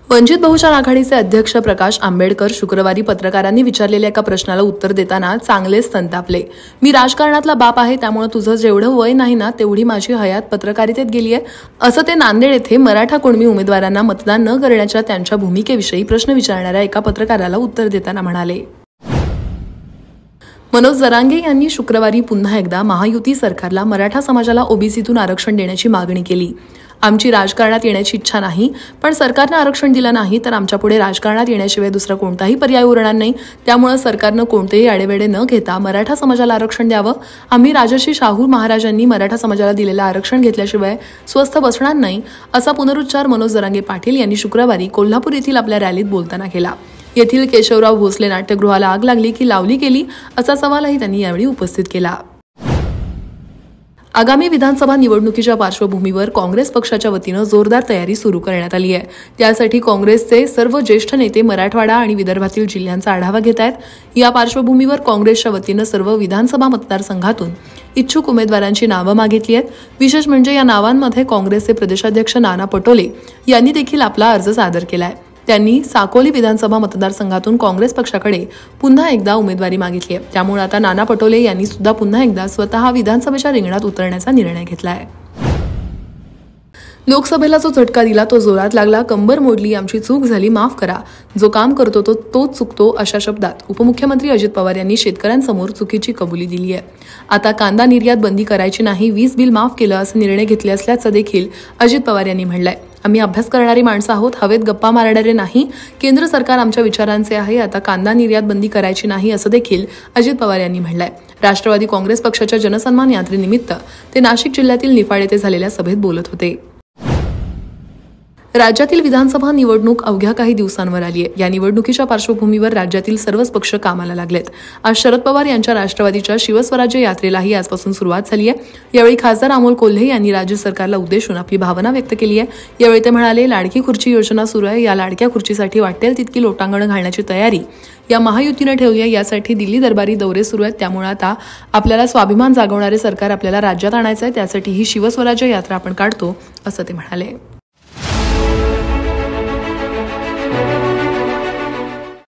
वंचित बहुजन आघाडीचे अध्यक्ष प्रकाश आंबेडकर शुक्रवारी पत्रकारांनी विचारलेल्या एका प्रश्नाला उत्तर देताना चांगलेच संतापले। मी राजकारणातला बाप आहे, त्यामुळे तुझं जेवढं वय नाही ना तेवढी माझी हयात पत्रकारितेत गेली आहे, असं ते नांदेड येथे मराठा कुणबी उमेदवारांना मतदान न करण्याच्या त्यांच्या भूमिकेविषयी प्रश्न विचारणाऱ्या एका पत्रकाराला उत्तर देताना म्हणाले। मनोज जरांगे यांनी शुक्रवारी पुन्हा एकदा महायुती सरकारला मराठा समाजाला ओबीसीतून आरक्षण देण्याची मागणी केली। आमची राजकारणात येण्याची इच्छा नाही, पण सरकारने आरक्षण दिलं नाही तर आमच्यापुढे राजकारणात येण्याशिवाय दुसरा कोणताही पर्याय उरणार नाही। त्यामुळे सरकारनं कोणतेही आडेवेडे न घेता मराठा समाजाला आरक्षण द्यावं। आम्ही राजर्षी शाहू महाराजांनी मराठा समाजाला दिलेलं आरक्षण घेतल्याशिवाय स्वस्थ बसणार नाही, असा पुनरुच्चार मनोज जरांगे पाटील यांनी शुक्रवारी कोल्हापूर येथील आपल्या रॅलीत बोलताना केला। येथील केशवराव भोसले नाट्यगृहाला आग लागली की लावली गेली, असा सवालही त्यांनी यावेळी उपस्थित केला। आगामी विधानसभा निवडणुकीच्या पार्श्वभूमीवर काँग्रेस पक्षाच्या वतीनं जोरदार तयारी सुरू करण्यात आली आहे। त्यासाठी काँग्रेसचे सर्व ज्येष्ठ नेते मराठवाडा आणि विदर्भातील जिल्ह्यांचा आढावा घेत आहेत। या पार्श्वभूमीवर काँग्रेसच्या वतीनं सर्व विधानसभा मतदारसंघातून इच्छुक उमेदवारांची नावं मागितली आहेत। विशेष म्हणजे या नावांमध्ये काँग्रेसचे प्रदेशाध्यक्ष नाना पटोले यांनी देखील आपला अर्ज सादर केलाय। त्यांनी साकोली विधानसभा मतदारसंघातून काँग्रेस पक्षाकडे पुन्हा एकदा उमेदवारी मागितली आहे। त्यामुळे आता नाना पटोले यांनी सुद्धा पुन्हा एकदा स्वतः विधानसभेच्या रिंगणात उतरण्याचा निर्णय घेतला आहे। लोकसभेला जो झटका दिला तो जोरात लागला। कंबर मोडली, आमची चूक झाली, माफ करा, जो काम करतो तोच चुकतो, अशा शब्दात उपमुख्यमंत्री अजित पवार यांनी शेतकऱ्यांसमोर चुकीची कबुली दिली आहे। आता कांदा निर्यात बंदी करायची नाही, वीज बिल माफ केलं असे निर्णय घेतले असल्याचं देखील अजित पवार यांनी म्हटलंय। आम्ही अभ्यास करणारी माणसं आहोत, हवेत गप्पा मारणारे नाही। केंद्र सरकार आमच्या विचारांचे आहे, आता कांदा निर्यात बंदी करायची नाही, असं देखील अजित पवार यांनी म्हटलंय। राष्ट्रवादी काँग्रेस पक्षाच्या जनसन्मान यात्रेनिमित्त ते नाशिक जिल्ह्यातील निफाड येथे झालेल्या सभेत बोलत होते। राज्यातील विधानसभा निवडणूक अवघ्या काही दिवसांवर आली आहे। या निवडणुकीच्या पार्श्वभूमीवर राज्यातील सर्वच पक्ष कामाला लागलेत। आज शरद पवार यांच्या राष्ट्रवादीच्या शिवस्वराज्य यात्रेलाही आजपासून सुरुवात झाली आहे। यावेळी खासदार अमोल कोल्हे यांनी राज्य सरकारला उद्देशून आपली भावना व्यक्त केली आहे। यावेळी ते म्हणाले, लाडकी खुर्ची योजना सुरू आहे, या लाडक्या खुर्चीसाठी वाटेल तितकी लोटांगण घालण्याची तयारी या महायुतीने ठेवली आहे। यासाठी दिल्ली दरबारी दौरे सुरू आहेत, त्यामुळे आता आपल्याला स्वाभिमान जागवणारे सरकार आपल्याला राज्यात आणायचं आहे, त्यासाठी ही शिवस्वराज्य यात्रा आपण काढतो, असं ते म्हणाले।